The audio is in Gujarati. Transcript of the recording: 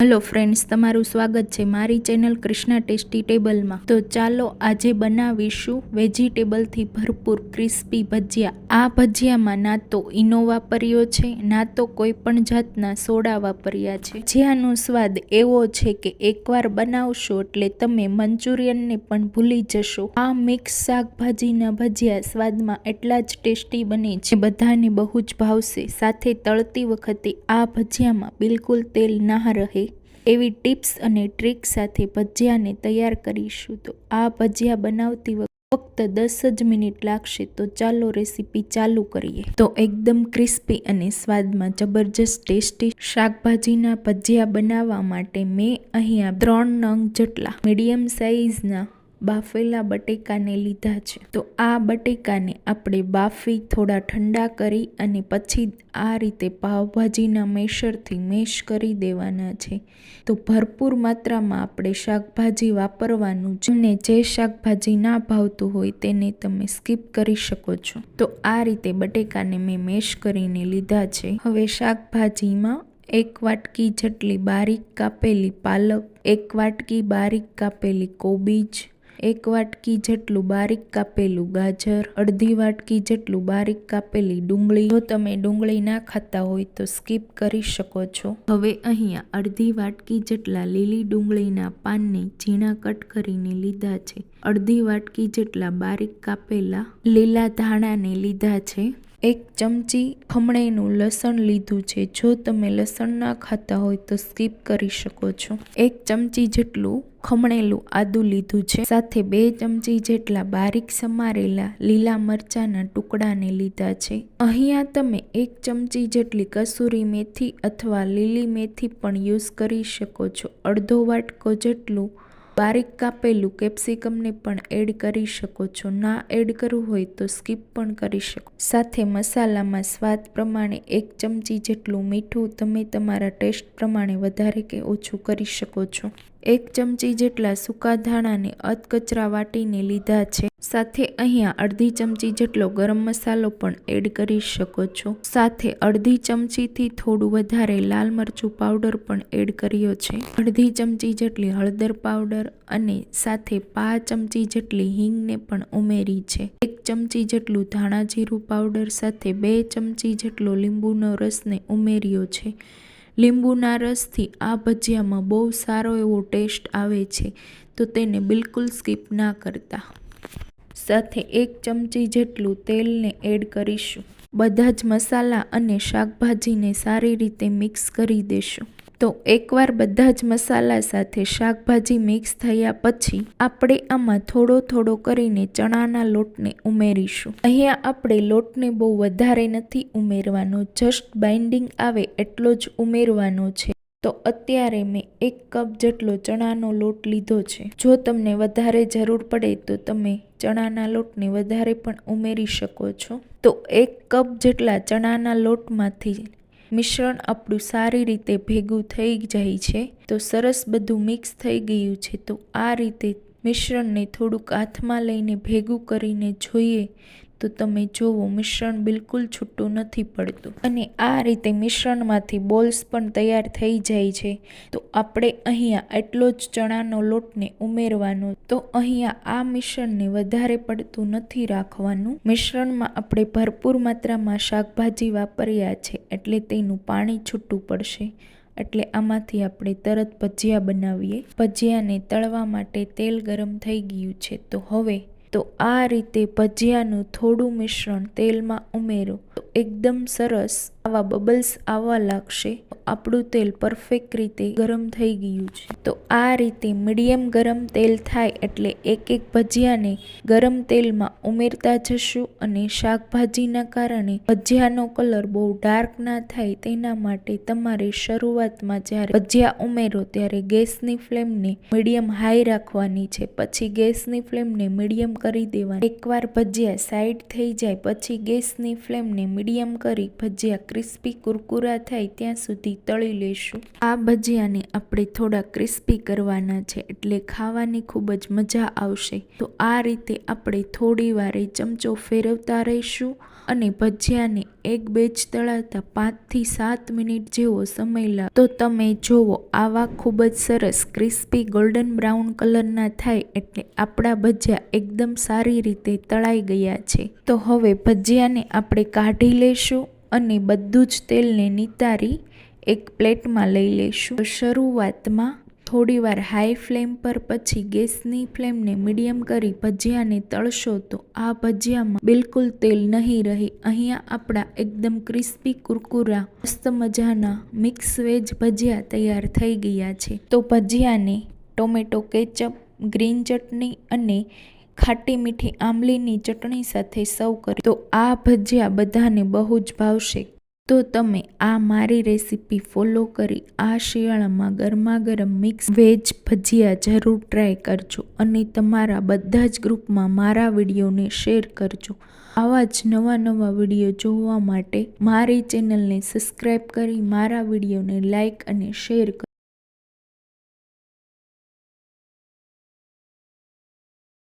હેલો ફ્રેન્ડ્સ, તમારું સ્વાગત છે મારી ચેનલ કૃષ્ણા ટેસ્ટી ટેબલમાં। તો ચાલો આજે બનાવીશું વેજીટેબલથી ભરપૂર ક્રિસ્પી ભજીયા। આ ભજીયામાં ના તો ઈનો વાપર્યો છે, ના તો કોઈ પણ જાતના સોડા વાપર્યા છે। ભજીયાનો સ્વાદ એવો છે કે એકવાર બનાવશો એટલે તમે મંચુરિયનને પણ ભૂલી જશો। આ મિક્સ શાકભાજીના ભજીયા સ્વાદમાં એટલા જ ટેસ્ટી બને છે, બધાને બહુ જ ભાવશે। સાથે તળતી વખતે આ ભજીયામાં બિલકુલ તેલ ના રહે એવી ટિપ્સ અને ટ્રીક સાથે ભજીયાને તૈયાર કરીશું। તો આ ભજીયા બનાવતી વખતે ફક્ત 10 જ મિનિટ લાગશે। તો ચાલો રેસીપી ચાલુ કરીએ। તો એકદમ ક્રિસ્પી અને સ્વાદમાં જબરજસ્ત ટેસ્ટી શાકભાજીના ભજીયા બનાવવા માટે મેં અહીંયા 3 નંગ જેટલા મીડિયમ સાઇઝના બાફેલા બટેકાને લીધા છે। તો આ બટેકાને આપણે બાફી થોડા ઠંડા કરી અને પછી આ રીતે પાવભાજીના મેશરથી મેશ કરી દેવાના છે। તો ભરપૂર માત્રામાં આપણે શાકભાજી વાપરવાનું છે, અને જે શાકભાજી ના ભાવતું હોય તેને તમે સ્કીપ કરી શકો છો। તો આ રીતે બટેકાને મેં મેશ કરીને લીધા છે। હવે શાકભાજીમાં 1 વાટકી જેટલી બારીક કાપેલી પાલક, 1 વાટકી બારીક કાપેલી કોબીજ, 1 વાટકી જેટલું બારીક કાપેલું ગાજર, અડધી વાટકી જેટલું બારીક કાપેલી ડુંગળી। જો તમે ડુંગળી ના ખાતા હોય તો સ્કીપ કરી શકો છો। હવે અહીંયા અડધી વાટકી જેટલા લીલી ડુંગળીના પાનને ઝીણા કટ કરીને લીધા છે। અડધી વાટકી જેટલા બારીક કાપેલા લીલા ધાણાને લીધા છે। 1 ચમચી ખમણેલું લસણ લીધું છે, જો તમે લસણ ના ખાતા હોય તો સ્કીપ કરી શકો છો। 1 ચમચી જેટલું ખમણેલું આદું લીધું છે, સાથે 2 ચમચી જેટલા બારીક સમારેલા લીલા મરચાના ટુકડાને લીધા છે। અહીંયા તમે 1 ચમચી જેટલી કસૂરી મેથી અથવા લીલી મેથી પણ યુઝ કરી શકો છો। અડધો વાટકો જેટલું બારીક કાપેલું કેપ્સિકમને પણ એડ કરી શકો છો, ના એડ કરવું હોય તો સ્કીપ પણ કરી શકો। સાથે મસાલામાં સ્વાદ પ્રમાણે 1 ચમચી જેટલું મીઠું તમે તમારા ટેસ્ટ પ્રમાણે વધારે કે ઓછું કરી શકો છો। 1 ચમચી જેટલા સૂકા ધાણાને અધકચરા વાટીને લીધા છે, સાથે અહીંયા અડધી ચમચી જેટલો ગરમ મસાલો પણ એડ કરી શકો છો। સાથે અડધી ચમચીથી થોડું વધારે લાલ મરચું પાવડર પણ એડ કર્યો છે, અડધી ચમચી જેટલી હળદર પાવડર અને સાથે 5 ચમચી જેટલી હિંગને પણ ઉમેરી છે। 1 ચમચી જેટલું ધાણા જીરું પાવડર સાથે 2 ચમચી જેટલો લીંબુનો રસને ઉમેર્યો છે। લીંબુના રસથી આ ભજીયામાં બહુ સારો એવો ટેસ્ટ આવે છે, તો તેને બિલકુલ સ્કીપ ના કરતા। સાથે 1 ચમચી જેટલું તેલને એડ કરીશું। બધા જ મસાલા અને શાકભાજીને સારી રીતે મિક્સ કરી દેશું। તો એકવાર બધા જ મસાલા સાથે શાકભાજી મિક્સ થયા પછી આપણે આમાં થોડો થોડો કરીને ચણાના લોટને ઉમેરીશું। અહીંયા આપણે લોટને બહુ વધારે નથી ઉમેરવાનો, જસ્ટ બાઇન્ડિંગ આવે એટલો જ ઉમેરવાનો છે। તો અત્યારે મેં 1 કપ જેટલો ચણાનો લોટ લીધો છે। જો તમને વધારે જરૂર પડે તો તમે ચણાના લોટને વધારે પણ ઉમેરી શકો છો। તો 1 કપ જેટલા ચણાના લોટમાંથી મિશ્રણ આપણું સારી રીતે ભેગું થઈ જાય છે। તો સરસ બધું મિક્સ થઈ ગયું છે। તો આ રીતે મિશ્રણને થોડુંક હાથમાં લઈને ભેગું કરીને જોઈએ તો તમે જોવો મિશ્રણ બિલકુલ છૂટું નથી પડતું, અને આ રીતે મિશ્રણમાંથી બોલ્સ પણ તૈયાર થઈ જાય છે। તો આપણે અહીંયા એટલો જ ચણાનો લોટને ઉમેરવાનો। તો અહીંયા આ મિશ્રણને વધારે પડતું નથી રાખવાનું। મિશ્રણમાં આપણે ભરપૂર માત્રામાં શાકભાજી વાપર્યા છે એટલે તેનું પાણી છૂટું પડશે, એટલે આમાંથી આપણે તરત ભજીયા બનાવીએ। ભજીયાને તળવા માટે તેલ ગરમ થઈ ગયું છે। તો હવે તો આ રીતે ભજીયાનું થોડું મિશ્રણ તેલમાં ઉમેરો તો એકદમ સરસ આવા બબલ્સ આવવા લાગશે। આપણું તેલ પરફેક્ટ રીતે ગરમ થઈ ગયું છે। તો આ રીતે મીડિયમ ગરમ તેલ થાય એટલે એક ભજીયાને ગરમ તેલમાં ઉમેરતા જશું, અને શાકભાજીના કારણે ભજીયાનો કલર બહુ ડાર્ક ના થાય તેના માટે તમારે શરૂઆતમાં જ્યારે ભજીયા ઉમેરો ત્યારે ગેસની ફ્લેમને મીડિયમ હાઈ રાખવાની છે, પછી ગેસની ફ્લેમને મીડિયમ કરી દેવાની। એકવાર ભજીયા સાઈડ થઈ જાય પછી ગેસની ફ્લેમને મીડિયમ કરી ભજીયા ક્રિસ્પી કુરકુરા થાય ત્યાં સુધી તળી લેશું। આ ભજીયાને આપણે થોડા ક્રિસ્પી કરવાના છે એટલે ખાવાની ખૂબ જ મજા આવશે। તો આ રીતે આપણે થોડી વારે ચમચો ફેરવતા રહીશું અને ભજીયાને એક બેચ તળાતા 5 થી 7 મિનિટ જેવો સમય લાગે. તો તમે જોવો આવા ખૂબ જ સરસ ક્રિસ્પી ગોલ્ડન બ્રાઉન કલરના થાય એટલે આપણા ભજીયા એકદમ સારી રીતે તળાઈ ગયા છે. તો હવે ભજીયાને આપણે કાઢી લેશું અને બધું જ તેલને નિતારી એક પ્લેટમાં લઈ લેશું. તો શરૂઆતમાં થોડીવાર હાઈ ફ્લેમ પર પછી ગેસની ફ્લેમને મીડિયમ કરી ભજીયાને તળશો તો આ ભજીયામાં બિલકુલ તેલ નહીં રહે. અહીંયા આપણા એકદમ ક્રિસ્પી કુરકુરા મસ્ત મજાના મિક્સ વેજ ભજીયા તૈયાર થઈ ગયા છે. તો ભજીયાને ટોમેટો કેચઅપ, ગ્રીન ચટણી અને ખાટી મીઠી આંબલીની ચટણી સાથે સર્વ કરી તો આ ભજીયા બધાને બહુ જ ભાવશે. તો તમે આ મારી રેસીપી ફોલો કરી આ શિયાળામાં ગરમા ગરમ મિક્સ વેજ ભજીયા જરૂર ટ્રાય કરજો અને તમારા બધા જ ગ્રુપમાં મારા વિડીયોને શેર કરજો. આવા જ નવા વિડીયો જોવા માટે મારી ચેનલને સબસ્ક્રાઈબ કરી મારા વિડીયોને લાઈક અને શેર કરજો.